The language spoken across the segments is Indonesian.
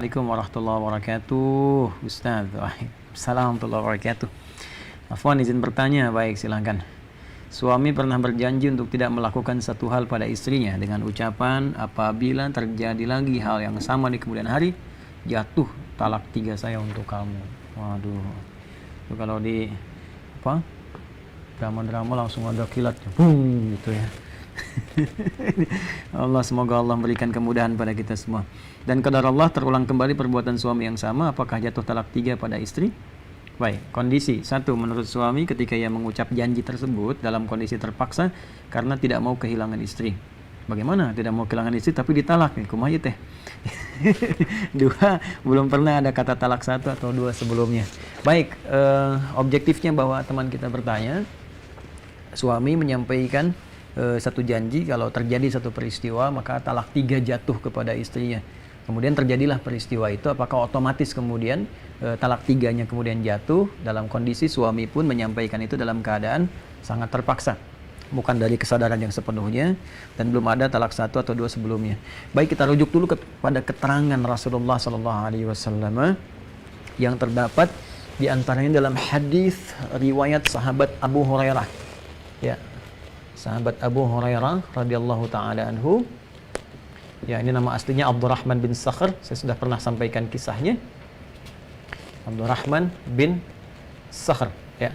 Assalamualaikum warahmatullahi wabarakatuh, Ustaz. Assalamualaikum warahmatullahi wabarakatuh. Afwan, izin bertanya. Baik, silahkan. Suami pernah berjanji untuk tidak melakukan satu hal pada istrinya dengan ucapan apabila terjadi lagi hal yang sama di kemudian hari, jatuh talak 3 saya untuk kamu. Waduh, itu kalau di apa drama-drama langsung ada kilatnya, boom, gitu ya. Semoga Allah memberikan kemudahan pada kita semua. Dan qadar Allah, terulang kembali perbuatan suami yang sama, apakah jatuh talak 3 pada istri? Baik, kondisi 1, menurut suami ketika ia mengucap janji tersebut dalam kondisi terpaksa karena tidak mau kehilangan istri. Bagaimana tidak mau kehilangan istri tapi ditalak nih, kumaha teh? 2, belum pernah ada kata talak 1 atau 2 sebelumnya. Baik, objektifnya bahwa teman kita bertanya, suami menyampaikan satu janji kalau terjadi satu peristiwa maka talak 3 jatuh kepada istrinya. Kemudian terjadilah peristiwa itu, apakah otomatis kemudian talak 3-nya kemudian jatuh dalam kondisi suami pun menyampaikan itu dalam keadaan sangat terpaksa, bukan dari kesadaran yang sepenuhnya dan belum ada talak 1 atau 2 sebelumnya. Baik, kita rujuk dulu kepada keterangan Rasulullah SAW yang terdapat di antaranya dalam hadis riwayat sahabat Abu Hurairah. Ya, sahabat Abu Hurairah radhiyallahu taala anhu. Ya, ini nama aslinya Abdurrahman bin Sakhr. Saya sudah pernah sampaikan kisahnya. Abdurrahman bin Sakhr, ya.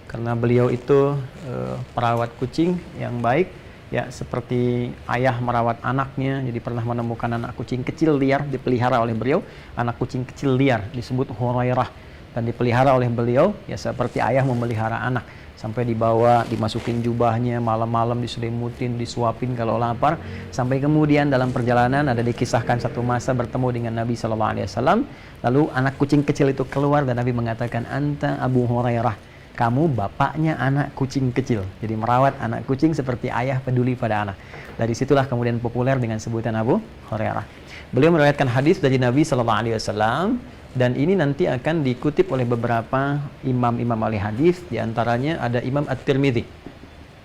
Karena beliau itu perawat kucing yang baik, ya, seperti ayah merawat anaknya. Jadi pernah menemukan anak kucing kecil liar dipelihara oleh beliau. Anak kucing kecil liar disebut Hurairah dan dipelihara oleh beliau, ya, seperti ayah memelihara anak. Sampai dibawa, dimasukin jubahnya, malam-malam diselimutin, disuapin kalau lapar. Sampai kemudian dalam perjalanan ada dikisahkan satu masa bertemu dengan Nabi SAW. Lalu anak kucing kecil itu keluar dan Nabi mengatakan, "Anta Abu Hurairah." Kamu bapaknya anak kucing kecil. Jadi merawat anak kucing seperti ayah peduli pada anak. Dari situlah kemudian populer dengan sebutan Abu Hurairah. Beliau meriwayatkan hadis dari Nabi SAW. Dan ini nanti akan dikutip oleh beberapa imam-imam ahli hadis, di antaranya ada Imam At-Tirmidzi.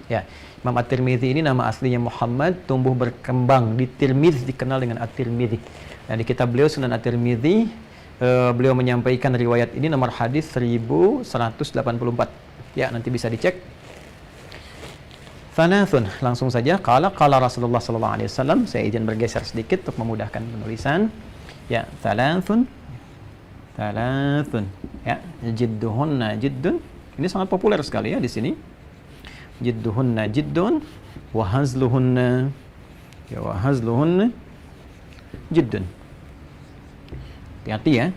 Ya, Imam At-Tirmidzi ini nama aslinya Muhammad, tumbuh berkembang di Tirmidz, dikenal dengan At-Tirmidzi. Dan di kitab beliau Sunan At-Tirmidzi, beliau menyampaikan riwayat ini nomor hadis 1184. Ya, nanti bisa dicek. Thalathun, langsung saja. Qala Rasulullah sallallahu alaihi wasallam. Saya izin bergeser sedikit untuk memudahkan penulisan. Ya, thalathun, ya, jidduhunna jiddun. Ini sangat populer sekali ya di sini. Jidduhunna jiddun wa hazluhunna, ya, wa hazluhunna jiddun. Hati-hati ya.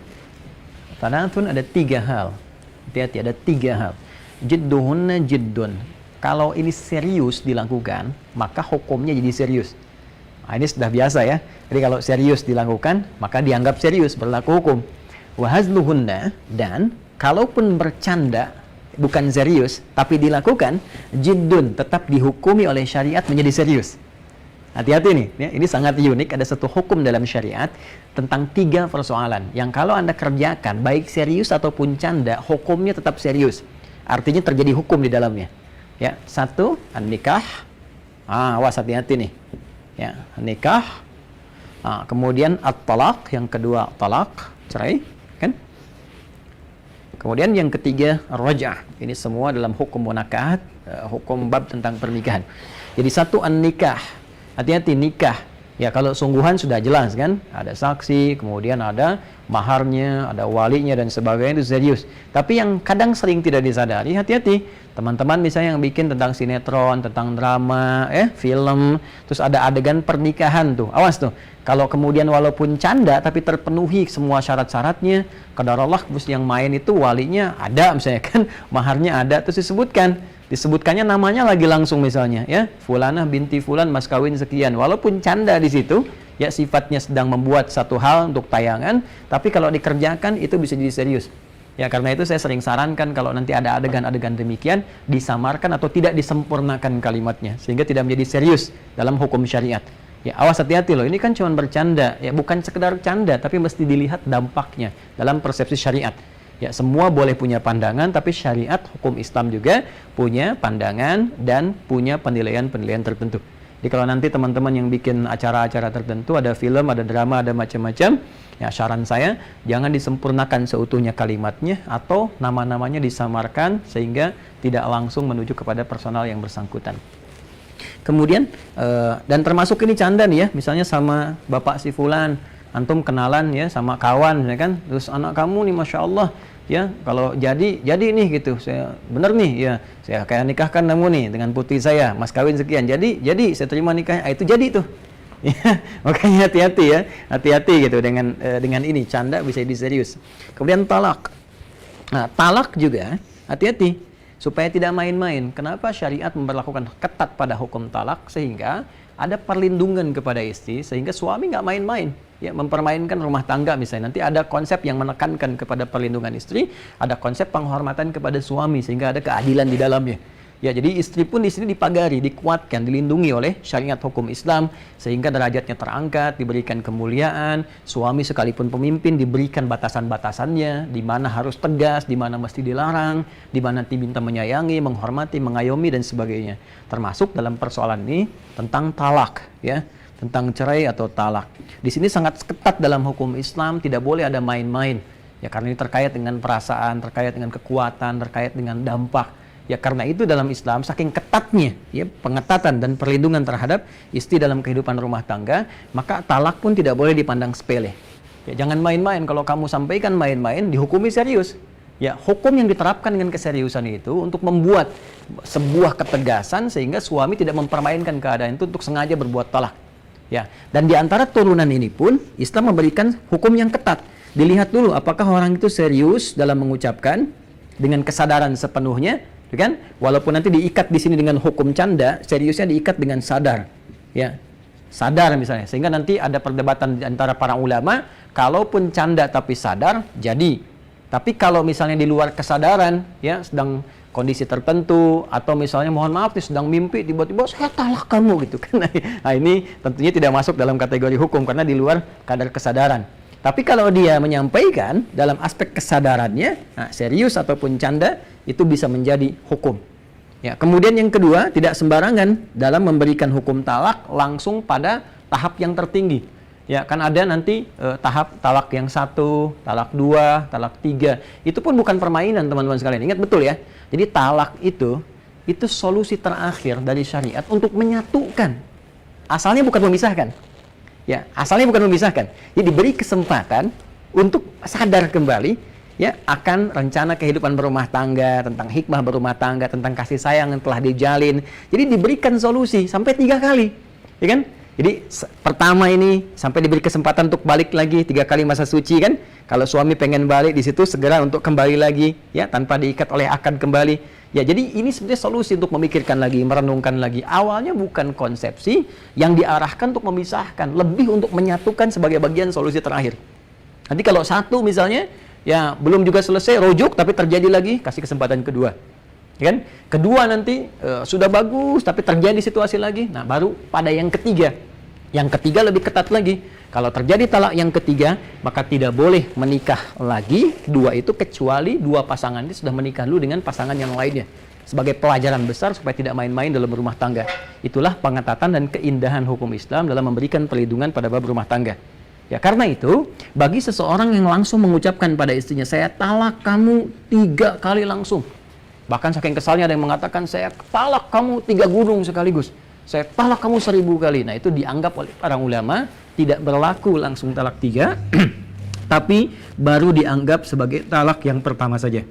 Thalathun ada 3 hal. Hati-hati, ada 3 hal. Jidduhunna jiddun. Kalau ini serius dilakukan, maka hukumnya jadi serius. Nah, ini sudah biasa ya. Jadi kalau serius dilakukan, maka dianggap serius, berlaku hukum. Wahazluhunna, dan kalaupun bercanda bukan serius tapi dilakukan, jiddun, tetap dihukumi oleh syariat menjadi serius. Hati-hati nih, ya, ini sangat unik. Ada satu hukum dalam syariat tentang 3 persoalan yang kalau Anda kerjakan baik serius ataupun canda, hukumnya tetap serius. Artinya terjadi hukum di dalamnya. Ya, 1, an-nikah. Awas, hati-hati nih. Ya, nikah. Kemudian at-talaq, yang kedua talak, cerai. Kan? Kemudian yang ketiga raj'ah. Ini semua dalam hukum munakahat, hukum bab tentang pernikahan. Jadi 1, an-nikah. Hati-hati, nikah. Ya, kalau sungguhan sudah jelas kan, ada saksi, kemudian ada maharnya, ada walinya dan sebagainya, itu serius. Tapi yang kadang sering tidak disadari, hati-hati. Teman-teman misalnya yang bikin tentang sinetron, tentang drama, film, terus ada adegan pernikahan tuh. Awas tuh. Kalau kemudian walaupun canda tapi terpenuhi semua syarat-syaratnya, qadar Allah yang main itu walinya ada misalnya kan, maharnya ada, terus disebutkannya namanya lagi langsung misalnya, ya, fulanah binti fulan mas kawin sekian. Walaupun canda di situ, ya, sifatnya sedang membuat satu hal untuk tayangan, tapi kalau dikerjakan itu bisa jadi serius. Ya, karena itu saya sering sarankan kalau nanti ada adegan-adegan demikian, disamarkan atau tidak disempurnakan kalimatnya sehingga tidak menjadi serius dalam hukum syariat. Ya, awas, hati-hati loh, ini kan cuma bercanda, ya, bukan sekedar canda tapi mesti dilihat dampaknya dalam persepsi syariat. Ya, semua boleh punya pandangan, tapi syariat hukum Islam juga punya pandangan dan punya penilaian-penilaian tertentu. Jadi kalau nanti teman-teman yang bikin acara-acara tertentu, ada film, ada drama, ada macam-macam, ya saran saya jangan disempurnakan seutuhnya kalimatnya atau nama-namanya disamarkan sehingga tidak langsung menuju kepada personal yang bersangkutan. Kemudian dan termasuk ini canda nih ya, misalnya sama bapak si fulan, antum kenalan ya sama kawan ya kan, terus anak kamu nih masya Allah ya kalau jadi nih gitu, saya bener nih ya, saya kayak nikahkan kamu nih dengan putri saya, mas kawin sekian, jadi saya terima nikahnya, itu jadi tuh. Ya, makanya hati-hati ya, hati-hati gitu dengan ini, canda bisa jadi serius. Kemudian talak. Nah, talak juga hati-hati supaya tidak main-main. Kenapa syariat memperlakukan ketat pada hukum talak sehingga ada perlindungan kepada istri sehingga suami nggak main-main ya mempermainkan rumah tangga misalnya. Nanti ada konsep yang menekankan kepada perlindungan istri, ada konsep penghormatan kepada suami sehingga ada keadilan di dalamnya. Ya, jadi istri pun di sini dipagari, dikuatkan, dilindungi oleh syariat hukum Islam sehingga derajatnya terangkat, diberikan kemuliaan. Suami sekalipun pemimpin diberikan batasan-batasannya, di mana harus tegas, di mana mesti dilarang, di mana diminta menyayangi, menghormati, mengayomi dan sebagainya. Termasuk dalam persoalan ini tentang talak, ya, tentang cerai atau talak. Di sini sangat ketat dalam hukum Islam, tidak boleh ada main-main. Ya, karena ini terkait dengan perasaan, terkait dengan kekuatan, terkait dengan dampak. Ya karena itu dalam Islam saking ketatnya ya pengetatan dan perlindungan terhadap istri dalam kehidupan rumah tangga, maka talak pun tidak boleh dipandang sepele. Ya jangan main-main, kalau kamu sampaikan main-main dihukumi serius. Ya hukum yang diterapkan dengan keseriusan itu untuk membuat sebuah ketegasan sehingga suami tidak mempermainkan keadaan itu untuk sengaja berbuat talak. Ya, dan di antara turunan ini pun Islam memberikan hukum yang ketat. Dilihat dulu apakah orang itu serius dalam mengucapkan dengan kesadaran sepenuhnya. Kan? Walaupun nanti diikat di sini dengan hukum canda, seriusnya diikat dengan sadar, ya, sadar misalnya, sehingga nanti ada perdebatan antara para ulama, kalaupun canda tapi sadar, jadi. Tapi kalau misalnya di luar kesadaran, ya, sedang kondisi tertentu, atau misalnya mohon maaf nih sedang mimpi, tiba-tiba saya talak kamu gitu kan, nah ini tentunya tidak masuk dalam kategori hukum karena di luar kadar kesadaran. Tapi kalau dia menyampaikan dalam aspek kesadarannya, nah, serius ataupun canda, itu bisa menjadi hukum. Ya, kemudian yang kedua, tidak sembarangan dalam memberikan hukum talak langsung pada tahap yang tertinggi. Ya, kan ada nanti tahap talak yang 1, talak 2, talak 3. Itu pun bukan permainan teman-teman sekalian. Ingat betul ya. Jadi talak itu solusi terakhir dari syariat untuk menyatukan. Asalnya bukan memisahkan. Ya, asalnya bukan memisahkan. Jadi diberi kesempatan untuk sadar kembali ya akan rencana kehidupan berumah tangga, tentang hikmah berumah tangga, tentang kasih sayang yang telah dijalin. Jadi diberikan solusi sampai 3 kali. Ya kan? Jadi pertama ini sampai diberi kesempatan untuk balik lagi 3 kali masa suci kan? Kalau suami pengen balik di situ segera untuk kembali lagi ya tanpa diikat oleh akad kembali. Ya, jadi ini sebenarnya solusi untuk memikirkan lagi, merenungkan lagi. Awalnya bukan konsepsi yang diarahkan untuk memisahkan, lebih untuk menyatukan sebagai bagian solusi terakhir. Nanti kalau satu misalnya, ya belum juga selesai, rujuk, tapi terjadi lagi, kasih kesempatan kedua. Ya kan? Kedua nanti sudah bagus, tapi terjadi situasi lagi, nah baru pada yang ketiga. Yang ketiga lebih ketat lagi. Kalau terjadi talak yang ketiga, maka tidak boleh menikah lagi dua itu kecuali dua pasangan itu sudah menikah dulu dengan pasangan yang lainnya. Sebagai pelajaran besar supaya tidak main-main dalam rumah tangga. Itulah pengetatan dan keindahan hukum Islam dalam memberikan perlindungan pada bab rumah tangga. Ya karena itu, bagi seseorang yang langsung mengucapkan pada istrinya, saya talak kamu 3 kali langsung. Bahkan saking kesalnya ada yang mengatakan, saya talak kamu 3 gunung sekaligus. Saya talak kamu 1000 kali. Nah itu dianggap oleh para ulama tidak berlaku langsung talak 3, tapi baru dianggap sebagai talak yang pertama saja.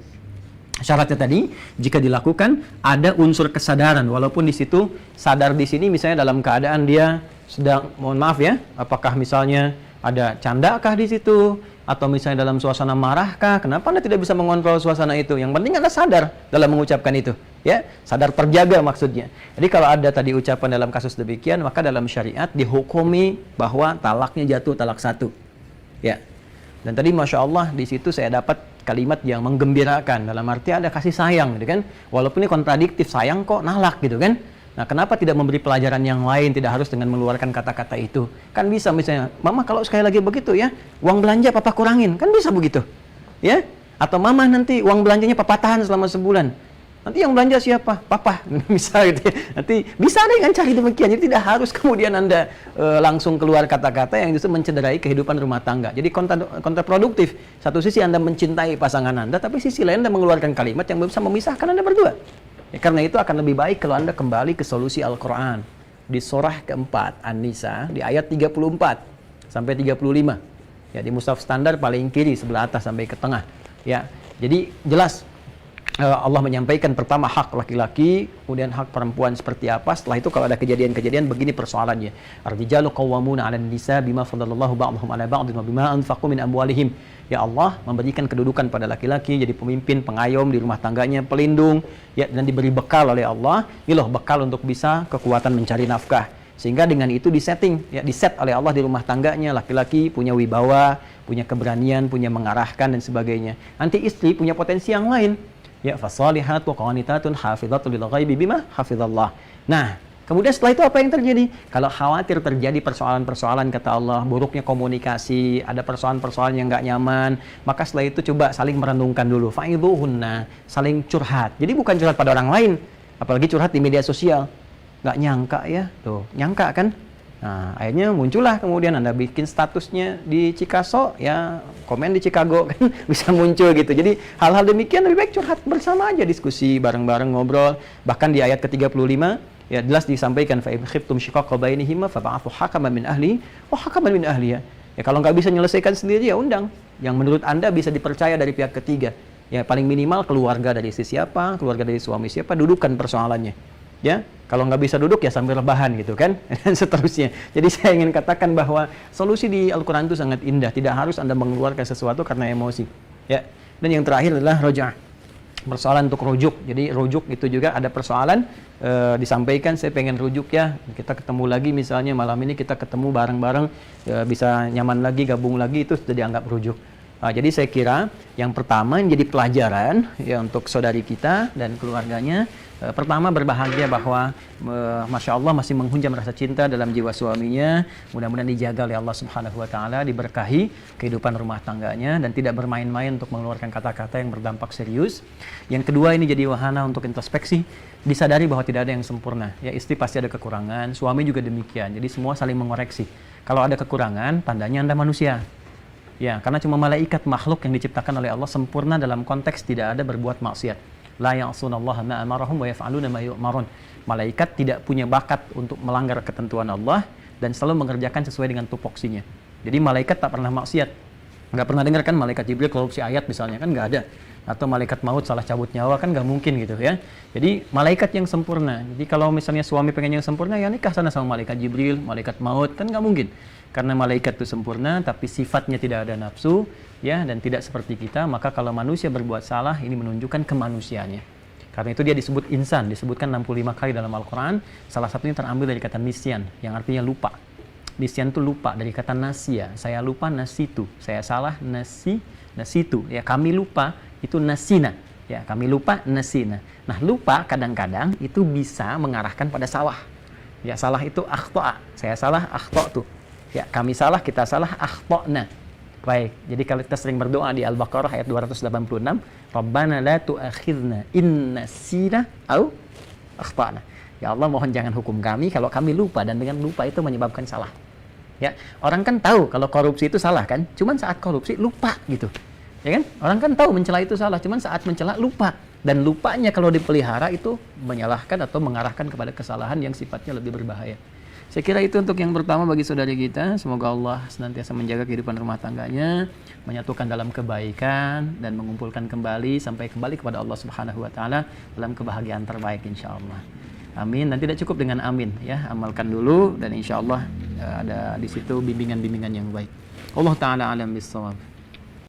Syaratnya tadi, jika dilakukan ada unsur kesadaran, walaupun di situ sadar di sini misalnya dalam keadaan dia sedang, mohon maaf ya, apakah misalnya ada candakah di situ, atau misalnya dalam suasana marahkah, kenapa Anda tidak bisa mengontrol suasana itu? Yang penting Anda sadar dalam mengucapkan itu. Ya, sadar terjaga maksudnya. Jadi kalau ada tadi ucapan dalam kasus demikian, maka dalam syariat dihukumi bahwa talaknya jatuh talak 1. Ya. Dan tadi Masya Allah di situ saya dapat kalimat yang menggembirakan, dalam arti ada kasih sayang gitu kan. Walaupun ini kontradiktif, sayang kok nalak gitu kan. Nah kenapa tidak memberi pelajaran yang lain, tidak harus dengan mengeluarkan kata-kata itu. Kan bisa misalnya, Mama kalau sekali lagi begitu ya, uang belanja Papa kurangin, kan bisa begitu. Ya. Atau Mama nanti uang belanjanya Papa tahan selama sebulan. Nanti yang belanja siapa? Papa, misal gitu ya. Nanti bisa dengan cari demikian. Jadi tidak harus kemudian Anda langsung keluar kata-kata yang justru mencederai kehidupan rumah tangga. Jadi kontraproduktif. Satu sisi Anda mencintai pasangan Anda, tapi sisi lain Anda mengeluarkan kalimat yang bisa memisahkan Anda berdua. Ya, karena itu akan lebih baik kalau Anda kembali ke solusi Al-Quran. Di surah keempat, An-Nisa, di ayat 34 sampai 35. Ya, di mushaf standar paling kiri, sebelah atas sampai ke tengah. Ya, jadi jelas Allah menyampaikan pertama hak laki-laki, kemudian hak perempuan seperti apa. Setelah itu kalau ada kejadian-kejadian begini persoalannya. Ar-rijalu qawwamuna 'alan nisa bima faddalallahu ba'dahum 'ala ba'din wa bima anfaqu min amwalihim. Ya Allah memberikan kedudukan pada laki-laki jadi pemimpin, pengayom di rumah tangganya, pelindung, ya, dan diberi bekal oleh Allah. Ini loh bekal untuk bisa kekuatan mencari nafkah. Sehingga dengan itu disetting, ya, diset oleh Allah di rumah tangganya, laki-laki punya wibawa, punya keberanian, punya mengarahkan dan sebagainya. Nanti istri punya potensi yang lain. Ya, fasalihatu qanitatun hafizatu lil ghaibi bima hafizallah. Nah, kemudian setelah itu apa yang terjadi? Kalau khawatir terjadi persoalan-persoalan, kata Allah, buruknya komunikasi, ada persoalan-persoalan yang nggak nyaman, maka setelah itu coba saling merenungkan dulu. Fa'idhuhunna, saling curhat. Jadi bukan curhat pada orang lain, apalagi curhat di media sosial. Nggak nyangka ya, tuh, nyangka kan? Nah, akhirnya muncullah kemudian Anda bikin statusnya di Chicago, ya komen di Chicago kan bisa muncul gitu. Jadi hal-hal demikian lebih baik curhat bersama aja, diskusi bareng-bareng, ngobrol. Bahkan di ayat ke-35 ya jelas disampaikan fa in khiftum shiqaqa bainihima fab'athu hakaman min ahli wa hakaman min ahliha. Ya kalau nggak bisa menyelesaikan sendiri ya undang yang menurut Anda bisa dipercaya dari pihak ketiga. Ya paling minimal keluarga dari istri siapa, keluarga dari suami siapa, dudukan persoalannya. Ya, kalau nggak bisa duduk ya sambil rebahan gitu kan, dan seterusnya. Jadi saya ingin katakan bahwa solusi di Al-Quran itu sangat indah. Tidak harus Anda mengeluarkan sesuatu karena emosi. Ya, dan yang terakhir adalah roja'ah. Persoalan untuk rujuk. Jadi rujuk itu juga ada persoalan disampaikan, saya pengen rujuk ya. Kita ketemu lagi misalnya malam ini kita ketemu bareng-bareng, bisa nyaman lagi, gabung lagi, itu sudah dianggap rujuk. Jadi saya kira yang pertama yang jadi pelajaran ya untuk saudari kita dan keluarganya. Pertama berbahagia bahwa Masya Allah masih menghunjam rasa cinta dalam jiwa suaminya. Mudah-mudahan dijaga oleh Allah Subhanahu Wa Taala, diberkahi kehidupan rumah tangganya dan tidak bermain-main untuk mengeluarkan kata-kata yang berdampak serius. Yang kedua ini jadi wahana untuk introspeksi, disadari bahwa tidak ada yang sempurna. Ya, istri pasti ada kekurangan, suami juga demikian. Jadi semua saling mengoreksi. Kalau ada kekurangan, tandanya Anda manusia. Ya, karena cuma malaikat makhluk yang diciptakan oleh Allah sempurna dalam konteks tidak ada berbuat maksiat. La ya'sunallaha ma amarahum wa yaf'aluna ma yu'marun. Malaikat tidak punya bakat untuk melanggar ketentuan Allah dan selalu mengerjakan sesuai dengan tupoksinya. Jadi malaikat tak pernah maksiat. Nggak pernah dengar kan malaikat Jibril korupsi ayat misalnya, kan nggak ada. Atau malaikat maut salah cabut nyawa, kan nggak mungkin gitu ya. Jadi malaikat yang sempurna. Jadi kalau misalnya suami pengen yang sempurna, ya nikah sana sama malaikat Jibril, malaikat maut, kan nggak mungkin. Karena malaikat itu sempurna, tapi sifatnya tidak ada nafsu, ya, dan tidak seperti kita. Maka kalau manusia berbuat salah, ini menunjukkan kemanusiaannya. Karena itu dia disebut insan, disebutkan 65 kali dalam Al-Quran. Salah satunya terambil dari kata nisyan, yang artinya lupa. Nisyan itu lupa, dari kata nasya. Saya lupa, nasitu. Saya salah, nasitu. Ya, kami lupa, itu nasina. Ya, kami lupa, nasina. Nah, lupa kadang-kadang itu bisa mengarahkan pada salah. Ya, salah itu akhto'a. Saya salah, akhto'tu. Ya, kami salah, kita salah, akhtana. Baik, jadi kalau kita sering berdoa di Al-Baqarah ayat 286, Rabbana la tu'akhidna in nasina au akhtana. Ya Allah, mohon jangan hukum kami kalau kami lupa, dan dengan lupa itu menyebabkan salah. Ya, orang kan tahu kalau korupsi itu salah kan, cuman saat korupsi lupa gitu. Ya kan? Orang kan tahu mencela itu salah, cuman saat mencela lupa. Dan lupanya kalau dipelihara itu menyalahkan atau mengarahkan kepada kesalahan yang sifatnya lebih berbahaya. Saya kira itu untuk yang pertama bagi saudari kita. Semoga Allah senantiasa menjaga kehidupan rumah tangganya, menyatukan dalam kebaikan dan mengumpulkan kembali sampai kembali kepada Allah Subhanahu wa taala dalam kebahagiaan terbaik insyaallah. Amin. Dan tidak cukup dengan amin ya, amalkan dulu dan insyaallah ada di situ bimbingan-bimbingan yang baik. Allah taala alam bissawab.